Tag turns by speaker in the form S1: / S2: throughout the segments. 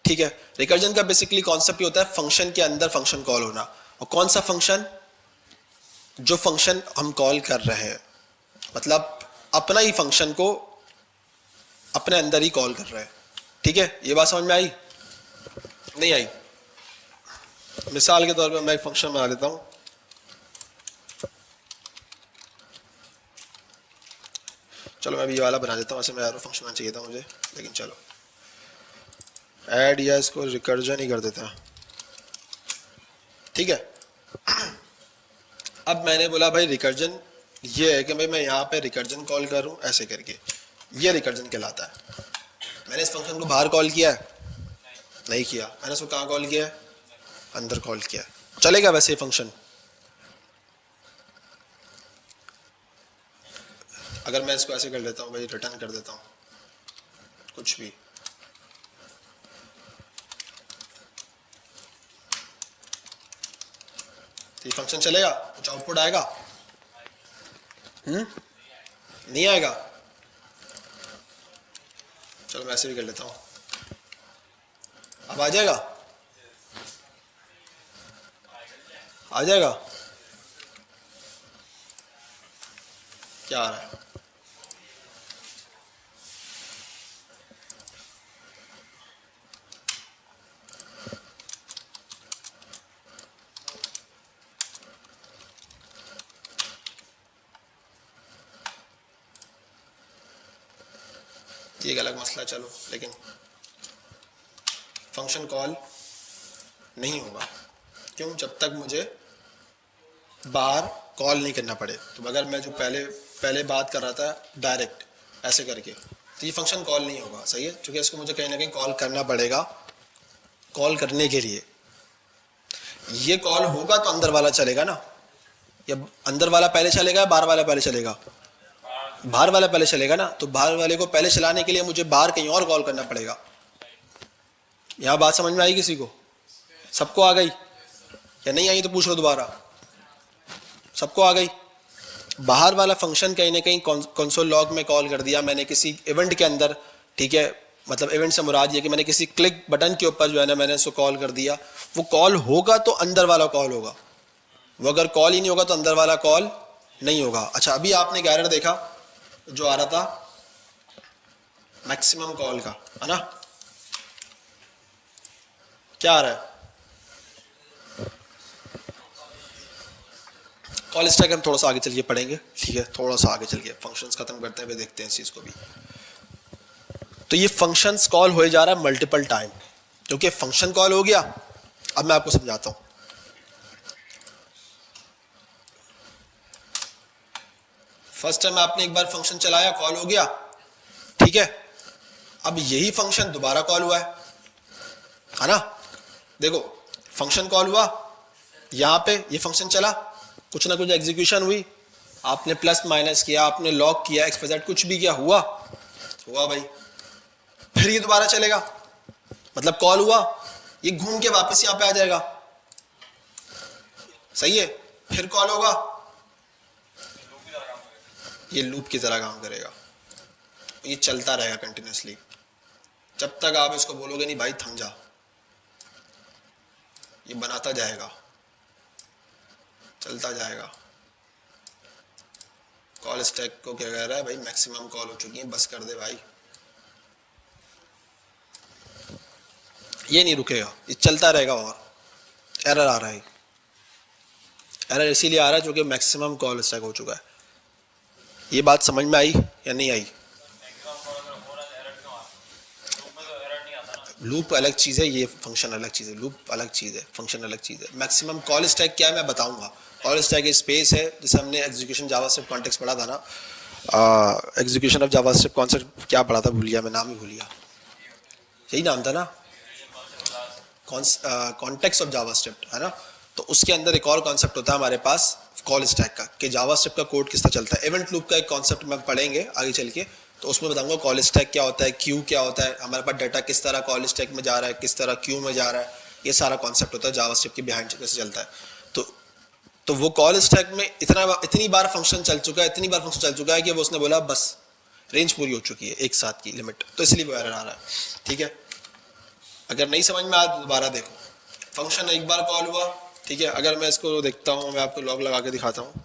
S1: ठीक है। रिकर्जन का बेसिकली कॉन्सेप्ट ये होता है फंक्शन के अंदर फंक्शन कॉल होना। और कौन सा फंक्शन? जो फंक्शन हम कॉल कर रहे हैं, मतलब अपना ही फंक्शन को अपने अंदर ही कॉल कर रहे हैं। ठीक है, ये बात समझ में आई? नहीं आई? मिसाल के तौर पे मैं एक फंक्शन बना लेता हूं। चलो मैं भी ये वाला बना देता हूं, वैसे मैं यार फंक्शन बनाना चाहिए था मुझे, लेकिन चलो ऐड या इसको रिकर्जन ही कर देते हैं। ठीक है। अब मैंने बोला भाई रिकर्जन ये है कि भाई मैं यहाँ पे रिकर्जन कॉल करूँ ऐसे करके, ये रिकर्जन कहलाता है। मैंने इस फंक्शन को बाहर कॉल किया है? नहीं किया। मैंने इसको कहाँ कॉल किया है? अंदर कॉल किया है। चलेगा वैसे ये फंक्शन? अगर मैं इसको ऐसे कर लेता हूँ भाई, रिटर्न कर देता हूँ कुछ भी, तो ये फंक्शन चलेगा? कुछ आउटपुट आएगा? नहीं आएगा। चलो मैं ऐसे भी कर लेता हूँ, अब आ जाएगा? आ जाएगा? क्या आ रहा है? ये एक अलग मसला, चलो, लेकिन फंक्शन कॉल नहीं होगा। क्यों? जब तक मुझे बाहर कॉल नहीं करना पड़े। तो अगर मैं जो पहले बात कर रहा था डायरेक्ट ऐसे करके, तो ये फंक्शन कॉल नहीं होगा। सही है, क्योंकि इसको मुझे कहीं ना कहीं कॉल करना पड़ेगा। कॉल करने के लिए ये कॉल होगा तो अंदर वाला चलेगा ना, या अंदर वाला पहले चलेगा या बाहर वाला पहले चलेगा? बाहर वाला पहले चलेगा ना। तो बाहर वाले को पहले चलाने के लिए मुझे बाहर कहीं और कॉल करना पड़ेगा। यहां बात समझ में आई किसी को? सबको आ गई या नहीं आई? तो पूछ लो दोबारा। सबको आ गई? बाहर वाला फंक्शन कहीं ना कहीं कंसोल लॉग में कॉल कर दिया मैंने किसी इवेंट के अंदर। ठीक है, मतलब इवेंट से मुराद ये कि मैंने किसी क्लिक बटन के ऊपर जो है ना मैंने उसको कॉल कर दिया। वो कॉल होगा तो अंदर वाला कॉल होगा, वो अगर कॉल ही नहीं होगा तो अंदर वाला कॉल नहीं होगा। अच्छा, अभी आपने एक एरर देखा जो आ रहा था मैक्सिमम कॉल का, है ना? क्या आ रहा है? कॉल स्टैक हम थोड़ा सा आगे चलिए पढ़ेंगे। ठीक है, थोड़ा सा आगे चलिए, फंक्शंस खत्म करते हुए देखते हैं इस चीज को भी। तो ये फंक्शंस कॉल हो जा रहा है मल्टीपल टाइम, क्योंकि फंक्शन कॉल हो गया। अब मैं आपको समझाता हूं। फर्स्ट टाइम आपने एक बार फंक्शन चलाया, कॉल हो गया, ठीक है। अब यही फंक्शन दोबारा कॉल हुआ है ना? देखो, फंक्शन कॉल हुआ, यहां पे ये फंक्शन चला, कुछ ना कुछ एग्जीक्यूशन हुई, आपने प्लस माइनस किया, आपने लॉग किया, एक्स कुछ भी किया, हुआ भाई। फिर ये दोबारा चलेगा, मतलब कॉल हुआ, ये घूम के वापस यहां पे आ जाएगा। सही है, फिर कॉल होगा, ये लूप की तरह काम करेगा, ये चलता रहेगा कंटिन्यूसली जब तक आप इसको बोलोगे नहीं भाई थम जा। ये बनाता जाएगा, चलता जाएगा। कॉल स्टैक को क्या कह रहा है भाई, मैक्सिमम कॉल हो चुकी है, बस कर दे भाई। ये नहीं रुकेगा, ये चलता रहेगा। और एरर आ रहा है, एरर इसीलिए आ रहा है क्योंकि मैक्सिमम कॉल स्टैक हो चुका है। ये बात समझ में आई या नहीं आई? लूप अलग चीज़ है, ये फंक्शन अलग चीज़ है। लूप अलग चीज़ है, फंक्शन अलग चीज़ है। मैक्सिमम कॉल स्टैक क्या है मैं बताऊंगा। कॉल स्टैक एक स्पेस है, जैसे हमने एग्जीक्यूशन जावास्क्रिप्ट कॉन्टेक्स्ट पढ़ा था ना, एग्जीक्यूशन ऑफ जावास्क्रिप्ट कॉन्सेप्ट क्या पढ़ा था, भूल गया मैं, नाम ही भूल गया। यही नाम था ना, कॉन्टेक्स्ट ऑफ जावास्क्रिप्ट, है ना? तो उसके अंदर एक और कॉन्सेप्ट होता है हमारे पास कॉल स्टैक का, कि जावास्क्रिप्ट का कोड किस तरह चलता है। इवेंट लूप का एक कॉन्सेप्ट में पढ़ेंगे आगे चल के, तो उसमें बताऊंगा कॉल स्टैक क्या होता है, क्यू क्या होता है, हमारे पास डाटा किस तरह कॉल स्टैक में जा रहा है, किस तरह क्यू में जा रहा है, ये सारा कॉन्सेप्ट होता है जावास्क्रिप्ट के बिहाइंड कैसे चलता है। तो वो कॉल स्टैक में इतनी बार फंक्शन चल चुका है कि वो उसने बोला बस रेंज पूरी हो चुकी है एक साथ की लिमिट, तो इसलिए वो एरर आ रहा है। ठीक है, अगर नहीं समझ में आया तो दोबारा देखो। फंक्शन एक बार कॉल हुआ, ठीक है। अगर मैं इसको देखता हूँ, मैं आपको लॉग लगा के दिखाता हूँ।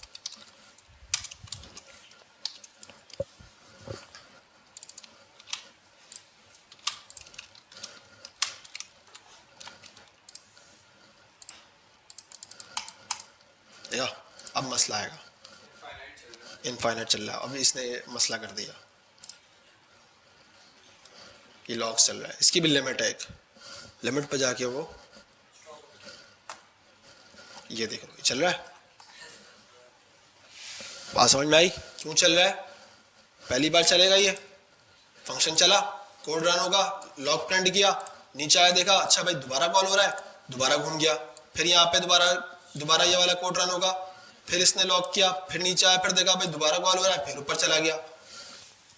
S1: देखा, अब मसला आएगा, इनफाइनाइट चल रहा है। अब इसने मसला कर दिया, ये लॉग्स चल रहा है, इसकी भी लिमिट है। एक लिमिट पर जाके वो ये देख लो चल रहा है। बात समझ में आई क्यों चल रहा है? पहली बार चलेगा ये फंक्शन, चला, कोड रन होगा, लॉग प्रिंट किया, नीचे आया, देखा अच्छा भाई दोबारा कॉल हो रहा है, दोबारा घूम गया, फिर यहाँ पे दोबारा ये वाला कोड रन होगा, फिर इसने लॉक किया, फिर नीचे आया, फिर देखा भाई दोबारा कॉल हो रहा है, फिर ऊपर चला गया।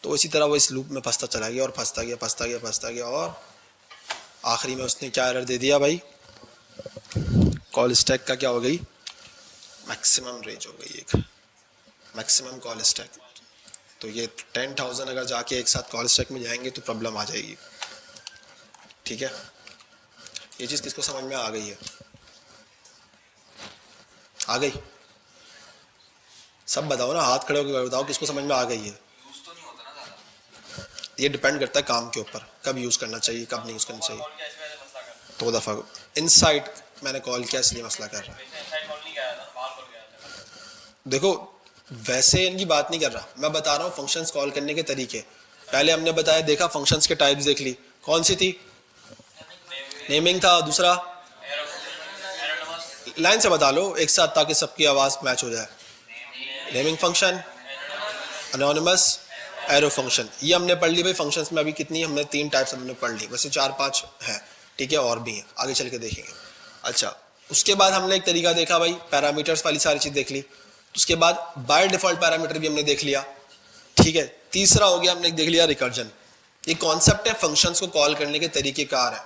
S1: तो इसी तरह वो इस लूप में फंसता चला गया और फंसता गया और आखिरी में उसने क्या एरर दे दिया भाई, कॉल स्टैक का क्या हो गई, मैक्सिमम रेंज हो गई, एक मैक्सिमम कॉल स्टैक। तो ये 10,000 अगर जाके एक साथ कॉल स्टैक में जाएंगे तो प्रॉब्लम आ जाएगी, ठीक है। ये चीज़ किसको समझ में आ गई है? आ गई? सब बताओ ना, हाथ खड़े होकर बताओ किसको समझ में आ गई है। ये डिपेंड करता है काम के ऊपर, कब यूज़ करना चाहिए, कब नहीं यूज़ करना चाहिए। दो दफ़ा इनसाइड मैंने कॉल किया इसलिए मसला कर रहा है। देखो वैसे इनकी बात नहीं कर रहा, मैं बता रहा हूँ फंक्शंस कॉल करने के तरीके। पहले हमने बताया, देखा फंक्शंस के टाइप्स देख ली, कौन सी थी? नेमिंग था, दूसरा लाइन से बता लो एक साथ ताकि सबकी आवाज़ मैच हो जाए। Naming function, anonymous, arrow function, ये हमने पढ़ ली भाई। फंक्शंस में अभी कितनी, हमने 3 टाइप्स हमने पढ़ ली, वैसे 4-5 हैं, ठीक है, और भी हैं, आगे चल के देखेंगे। अच्छा, उसके बाद हमने एक तरीका देखा भाई, पैरामीटर्स वाली सारी चीज़ देख ली। उसके बाद बाय डिफॉल्ट पैरामीटर भी हमने देख लिया, ठीक है। तीसरा हो गया हमने देख लिया रिकर्जन। ये कॉन्सेप्ट है फंक्शंस को कॉल करने के तरीके कार है।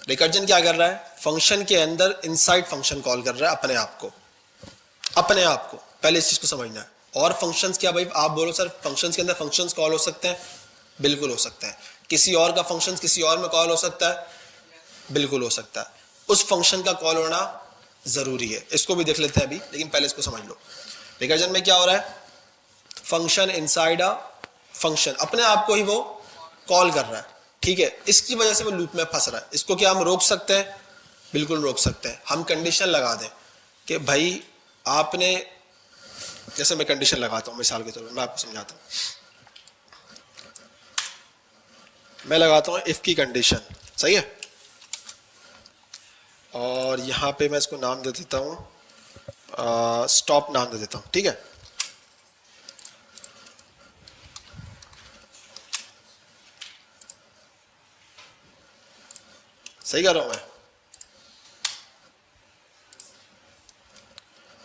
S1: रिकर्जन क्या कर रहा है, फंक्शन के अंदर इनसाइड फंक्शन कॉल कर रहा है अपने आप को, पहले इस चीज को समझना है। और फंक्शंस क्या भाई, आप बोलो सर फंक्शंस के अंदर फंक्शंस कॉल हो सकते हैं, बिल्कुल हो सकते हैं। किसी और का फंक्शंस किसी और में कॉल हो सकता है, बिल्कुल हो सकता है। उस फंक्शन का कॉल होना जरूरी है, इसको भी देख लेते हैं अभी, लेकिन पहले इसको समझ लो। रिकर्जन में क्या हो रहा है, फंक्शन इनसाइड अ फंक्शन, अपने आप को ही वो कॉल कर रहा है, ठीक है। इसकी वजह से वो लूप में फंस रहा है। इसको क्या हम रोक सकते हैं? बिल्कुल रोक सकते हैं। हम कंडीशन लगा दें कि भाई आपने, जैसे मैं कंडीशन लगाता हूं मिसाल के तौर पर, मैं आपको समझाता हूं। मैं लगाता हूं इफ की कंडीशन, सही है, और यहां पे मैं इसको नाम दे देता हूं स्टॉप, नाम दे देता हूं, ठीक है। सही कर रहा हूं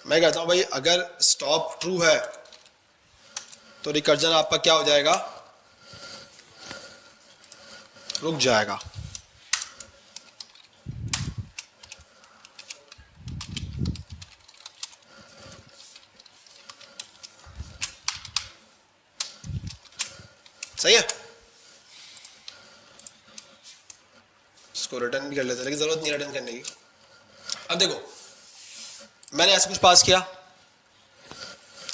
S1: मैं कहता हूं भाई अगर स्टॉप ट्रू है तो रिकर्जन आपका क्या हो जाएगा, रुक जाएगा। सही है, इसको रिटर्न भी कर लेते हैं, लेकिन जरूरत नहीं रिटर्न करने की। अब देखो मैंने ऐसा कुछ पास किया,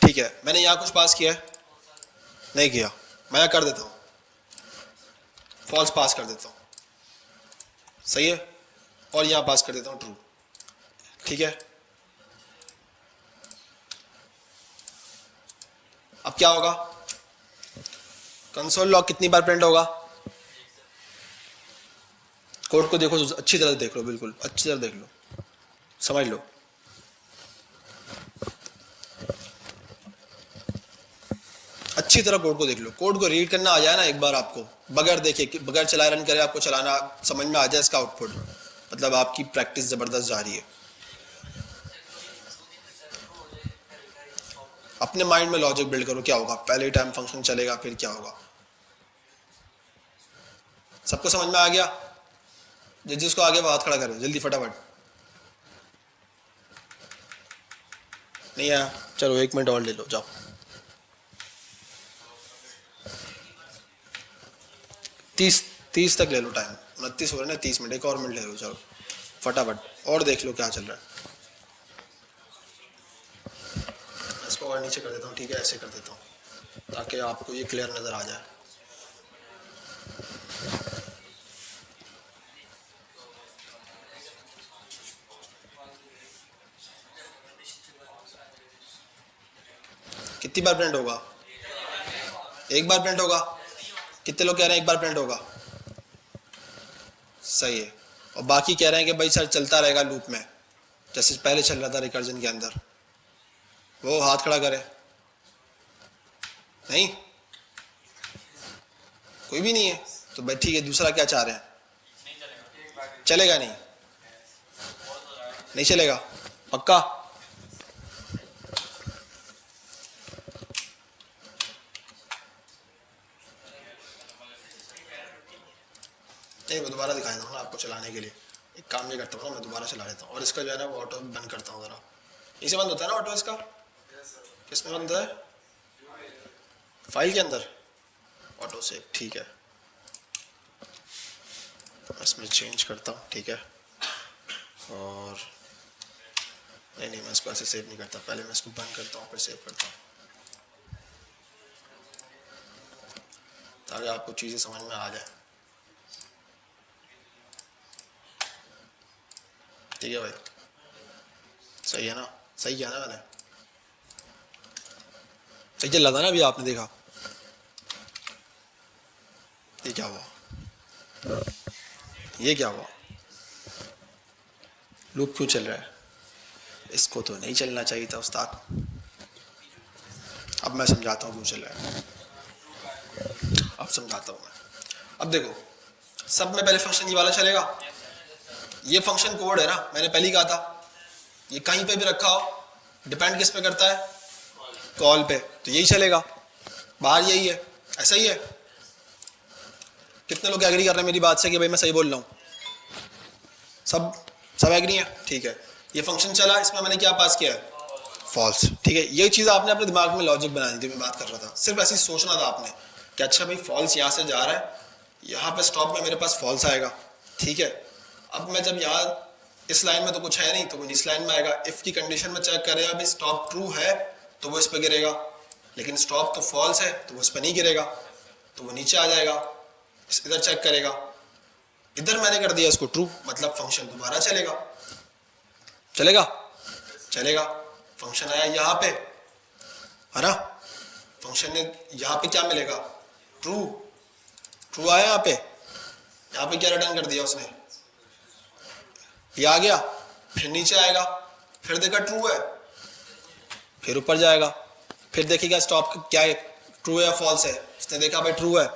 S1: ठीक है, मैंने यहां कुछ पास किया है, नहीं किया, मैं यहां कर देता हूं फॉल्स पास कर देता हूं, सही है, और यहां पास कर देता हूं ट्रू, ठीक है। अब क्या होगा, कंसोल लॉग कितनी बार प्रिंट होगा? कोड को देखो, अच्छी तरह देख लो, बिल्कुल अच्छी तरह देख लो, समझ लो। अच्छी तरह कोड को देख लो, कोड को रीड करना आ जाए ना एक बार आपको, बगैर देखे, बगैर चलाए रन करे, आपको चलाना समझ में आ जाए इसका आउटपुट, मतलब आपकी प्रैक्टिस जबरदस्त जा रही है। अपने माइंड में लॉजिक बिल्ड करो, क्या होगा, पहले टाइम फंक्शन चलेगा, फिर क्या होगा। सबको समझ में आ गया? जिसको आगे वो हाथ खड़ा करे जल्दी फटाफट। नहीं आया, चलो 1 मिनट और ले लो, जाओ। 30 तक ले लो टाइम, 29 हो रहे हैं, 30 मिनट, एक और मिनट ले लो, चलो फटाफट और देख लो क्या चल रहा है। इसको और नीचे कर देता हूँ, ठीक है, ऐसे कर देता हूँ ताकि आपको ये क्लियर नज़र आ जाए। कितनी बार प्रिंट होगा? एक बार प्रिंट होगा। कितने लोग कह रहे हैं एक बार प्रिंट होगा? सही है। और बाकी कह रहे हैं कि भाई सर चलता रहेगा लूप में, जैसे पहले चल रहा था रिकर्जन के अंदर। वो हाथ खड़ा करे। नहीं, कोई भी नहीं है तो भाई ठीक है, दूसरा क्या चाह रहे हैं? चलेगा नहीं? नहीं चलेगा पक्का? नहीं, मैं दोबारा दिखा देता हूँ ना आपको चलाने के लिए। एक काम ये करता हूँ ना, मैं दोबारा चला लेता हूँ और इसका जो है ना वो ऑटो बंद करता हूँ ज़रा। इसे बंद होता है ना ऑटो इसका? किस में बंद है? फाइल के अंदर ऑटो सेव, ठीक है। इसमें चेंज करता हूँ, ठीक है। और नहीं, मैं इसको ऐसे सेव नहीं करता, पहले मैं इसको बंद करता हूँ फिर सेव करता हूँ ताकि आपको चीज़ें समझ में आ जाए। ठीक है भाई, सही है ना? सही किया ना मैंने? सही चल रहा था ना अभी, आपने देखा? ये क्या हुआ? ये क्या हुआ? लूप क्यों चल रहा है? इसको तो नहीं चलना चाहिए था उस्ताद। अब मैं समझाता हूँ क्यों चल रहा है। अब समझाता हूँ मैं। अब देखो, सब में पहले फंक्शन ये वाला चलेगा। ये फंक्शन कोड है ना, मैंने पहले ही कहा था, ये कहीं पे भी रखा हो, डिपेंड किस पे करता है? कॉल पे, तो यही चलेगा। बाहर यही है, ऐसा ही है। कितने लोग एग्री कर रहे हैं मेरी बात से कि भाई मैं सही बोल रहा हूँ? सब सब एग्री है, ठीक है। ये फंक्शन चला, इसमें मैंने क्या पास किया है? फॉल्स, ठीक है। ये चीज़ आपने अपने दिमाग में लॉजिक बनानी थी, मैं बात कर रहा था, सिर्फ ऐसे ही सोचना था आपने कि अच्छा भाई फॉल्स यहाँ से जा रहा है, यहाँ पे स्टॉप में मेरे पास फॉल्स आएगा, ठीक है। अब मैं जब यहाँ इस लाइन में तो कुछ है नहीं, तो वो इस लाइन में आएगा। इफ़ की कंडीशन में चेक करेगा भाई स्टॉप ट्रू है तो वो इस पर गिरेगा, लेकिन स्टॉप तो फॉल्स है तो वो इस पर नहीं गिरेगा, तो वो नीचे आ जाएगा। इधर चेक करेगा, इधर मैंने कर दिया इसको ट्रू, मतलब फंक्शन दोबारा चलेगा। चलेगा? चलेगा। फंक्शन आया यहाँ पे, है ना? फंक्शन ने यहाँ पे क्या मिलेगा? ट्रू। ट्रू आया यहाँ पे। यहाँ पे क्या रिटर्न कर दिया उसने? ये आ गया। फिर नीचे आएगा, फिर देखा ट्रू है, फिर ऊपर जाएगा, फिर देखेगा स्टॉप क्या है, ट्रू है या फॉल्स है। उसने देखा भाई ट्रू है,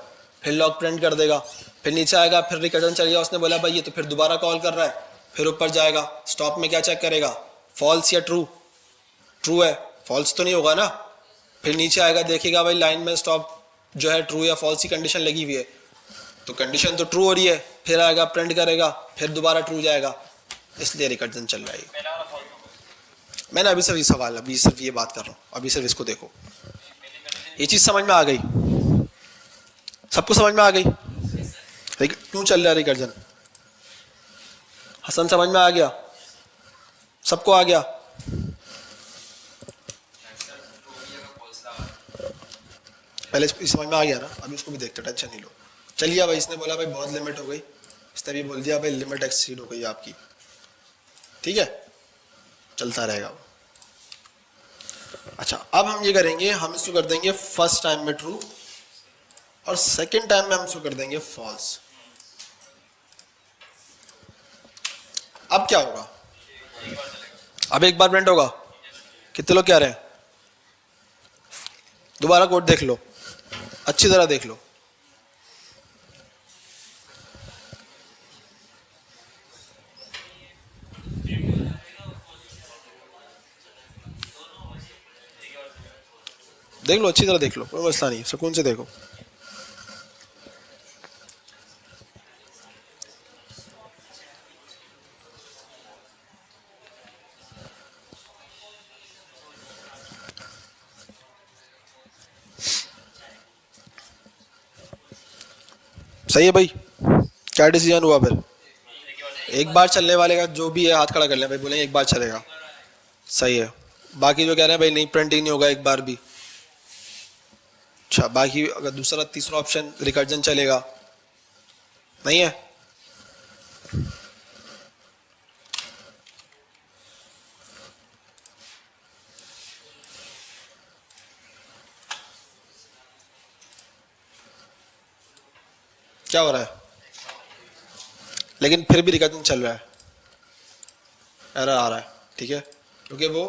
S1: फिर लॉग प्रिंट कर देगा, फिर नीचे आएगा, फिर रिकर्जन चल गया, उसने बोला भाई ये तो फिर दोबारा कॉल कर रहा है, फिर ऊपर जाएगा, स्टॉप में क्या चेक करेगा? फॉल्स या ट्रू? ट्रू है, फॉल्स तो नहीं होगा ना। फिर नीचे आएगा, देखेगा भाई लाइन में स्टॉप जो है ट्रू या फॉल्स की कंडीशन लगी हुई है, तो कंडीशन तो ट्रू हो रही है, फिर आएगा प्रिंट करेगा, फिर दोबारा ट्रू जाएगा, इसलिए रिकर्जन चल रहा है। मैंने अभी सिर्फ ये सवाल, अभी सिर्फ ये बात कर रहा हूँ, अभी सिर्फ इसको देखो। ये चीज़ समझ में आ गई? सबको समझ में आ गई क्यों चल रहा है रिकर्जन? हसन समझ में आ गया? सबको आ गया? पहले समझ में आ गया ना? अभी उसको भी देखते, टेंशन नहीं लो। चलिए भाई, इसने बोला भाई बहुत लिमिट हो गई, इसने भी बोल दिया भाई लिमिट एक्सीड हो गई आपकी, ठीक है, चलता रहेगा वो। अच्छा, अब हम ये करेंगे, हम इसको कर देंगे फर्स्ट टाइम में ट्रू और सेकंड टाइम में हम इसको कर देंगे फॉल्स। अब क्या होगा? अब एक बार प्रिंट होगा। कितने लोग कह रहे हैं? दोबारा कोड देख लो, अच्छी तरह देख लो। देख लो, अच्छी तरह देख लो, कोई मसला नहीं, सुकून से देखो। सही है भाई? क्या डिसीजन हुआ फिर? एक बार चलने वाले का जो भी है हाथ खड़ा कर ले भाई, बोलेंगे एक बार चलेगा, सही है। बाकी जो कह रहे हैं भाई नहीं प्रिंट ही नहीं होगा एक बार भी। अच्छा, बाकी अगर दूसरा तीसरा ऑप्शन रिकर्जन चलेगा नहीं है? क्या हो रहा है? लेकिन फिर भी रिकर्जन चल रहा है, एरर आ रहा है, ठीक है, क्योंकि वो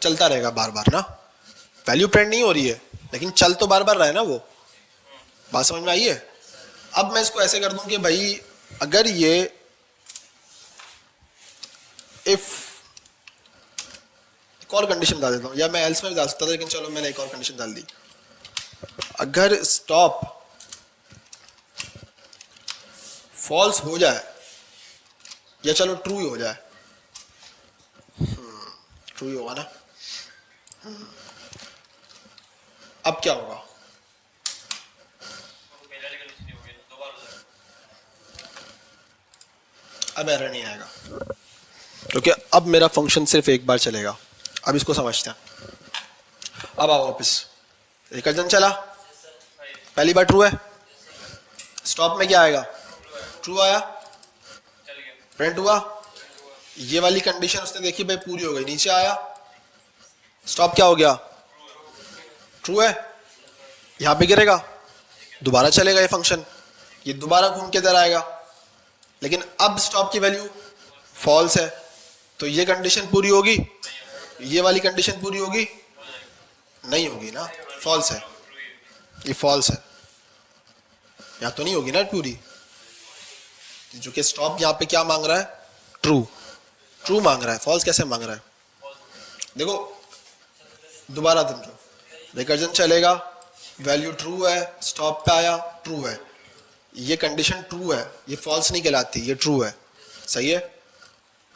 S1: चलता रहेगा बार बार ना, वैल्यू प्रिंट नहीं हो रही है लेकिन चल तो बार बार रहा है ना वो। बात समझ में आई है? अब मैं इसको ऐसे कर दूं कि भाई अगर ये इफ, एक और कंडीशन डाल देता हूं, या मैं एल्स में भी डाल सकता था लेकिन चलो मैंने एक और कंडीशन डाल दी। अगर स्टॉप फॉल्स हो जाए, या चलो ट्रू ही हो जाए, ट्रू ही होगा ना, अब क्या होगा? अब एरर नहीं आएगा क्योंकि अब मेरा फंक्शन सिर्फ एक बार चलेगा। अब इसको समझते हैं। अब आओ वापस, रिकर्जन चला, पहली बार ट्रू है, स्टॉप में क्या आएगा? ट्रू आया, प्रिंट हुआ, ये वाली कंडीशन उसने देखी भाई पूरी हो गई, नीचे आया, स्टॉप क्या हो गया? ट्रू है, यहां पे गिरेगा, दोबारा चलेगा ये फंक्शन, ये दोबारा घूम के इधर आएगा, लेकिन अब स्टॉप की वैल्यू फॉल्स है, तो ये कंडीशन पूरी होगी, ये वाली कंडीशन पूरी होगी? नहीं होगी ना, फॉल्स है, ये फॉल्स है, या तो नहीं होगी ना पूरी, जो कि स्टॉप यहाँ पे क्या मांग रहा है? ट्रू, ट्रू मांग रहा है, फॉल्स कैसे मांग रहा है? देखो दोबारा समझो, रिकर्जन चलेगा, वैल्यू ट्रू है, स्टॉप पे आया, ट्रू है, ये कंडीशन ट्रू है, ये फॉल्स नहीं कहलाती, ये ट्रू है, सही है।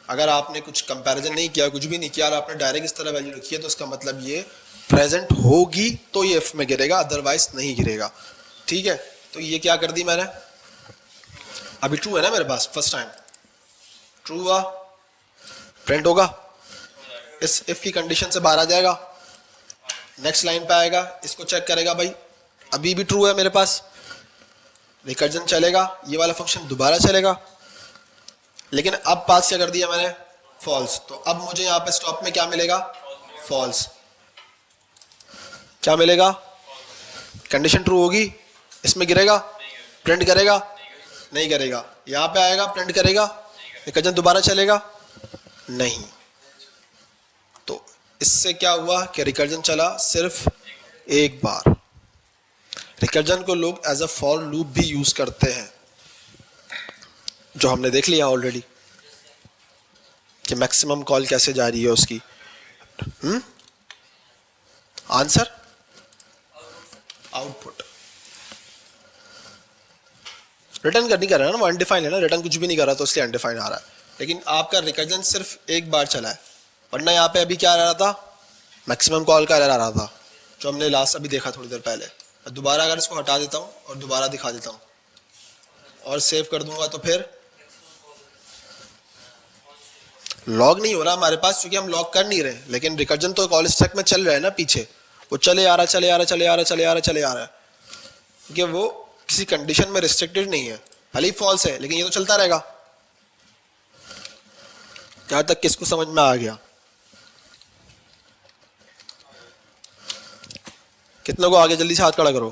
S1: अगर आपने कुछ कंपैरिजन नहीं किया, कुछ भी नहीं किया और आपने डायरेक्ट इस तरह वैल्यू रखी है, तो इसका मतलब ये प्रेजेंट होगी तो ये इफ में गिरेगा, अदरवाइज नहीं गिरेगा, ठीक है। तो ये क्या कर दी मैंने, अभी ट्रू है ना मेरे पास, फर्स्ट टाइम ट्रू हुआ, प्रिंट होगा, इस इफ की कंडीशन से बाहर आ जाएगा, नेक्स्ट लाइन पे आएगा, इसको चेक करेगा भाई अभी भी ट्रू है मेरे पास, रिकर्जन चलेगा, ये वाला फंक्शन दोबारा चलेगा, लेकिन अब पास क्या कर दिया मैंने? फॉल्स। तो अब मुझे यहाँ पे स्टॉप में क्या मिलेगा? फॉल्स। क्या मिलेगा? कंडीशन ट्रू होगी, इसमें गिरेगा, प्रिंट करेगा, नहीं करेगा, यहाँ पे आएगा, प्रिंट करेगा, रिकर्जन दोबारा चलेगा, नहीं। तो इससे क्या हुआ कि रिकर्जन चला सिर्फ एक बार। रिकर्जन को लोग एज अ फॉर लूप भी यूज करते हैं, जो हमने देख लिया ऑलरेडी कि मैक्सिमम कॉल कैसे जा रही है उसकी। आंसर आउटपुट रिटर्न कर नहीं कर रहा है ना, वो अनडिफाइंड है ना, रिटर्न कुछ भी नहीं कर रहा तो इसलिए अनडिफाइंड आ रहा है, लेकिन आपका रिकर्जन सिर्फ एक बार चला है, वरना यहाँ पे अभी क्या आ रहा था? मैक्सिमम कॉल का एरर आ रहा था, जो हमने लास्ट अभी देखा थोड़ी देर पहले। दोबारा अगर इसको हटा देता हूँ और दोबारा दिखा देता हूँ और सेव कर दूंगा, तो फिर लॉग नहीं हो रहा हमारे पास, क्योंकि हम लॉग कर नहीं रहे, लेकिन रिकर्जन तो कॉल स्टैक में चल रहा है ना पीछे, वो चले आ रहा चले आ रहा चले आ रहा चले आ रहा चले आ रहा है, क्योंकि वो किसी कंडीशन में रिस्ट्रिक्टेड नहीं है, भले ही फॉल्स है लेकिन ये तो चलता रहेगा। यहाँ तक किसको समझ में आ गया? कितनों को आगे जल्दी से हाथ खड़ा करो।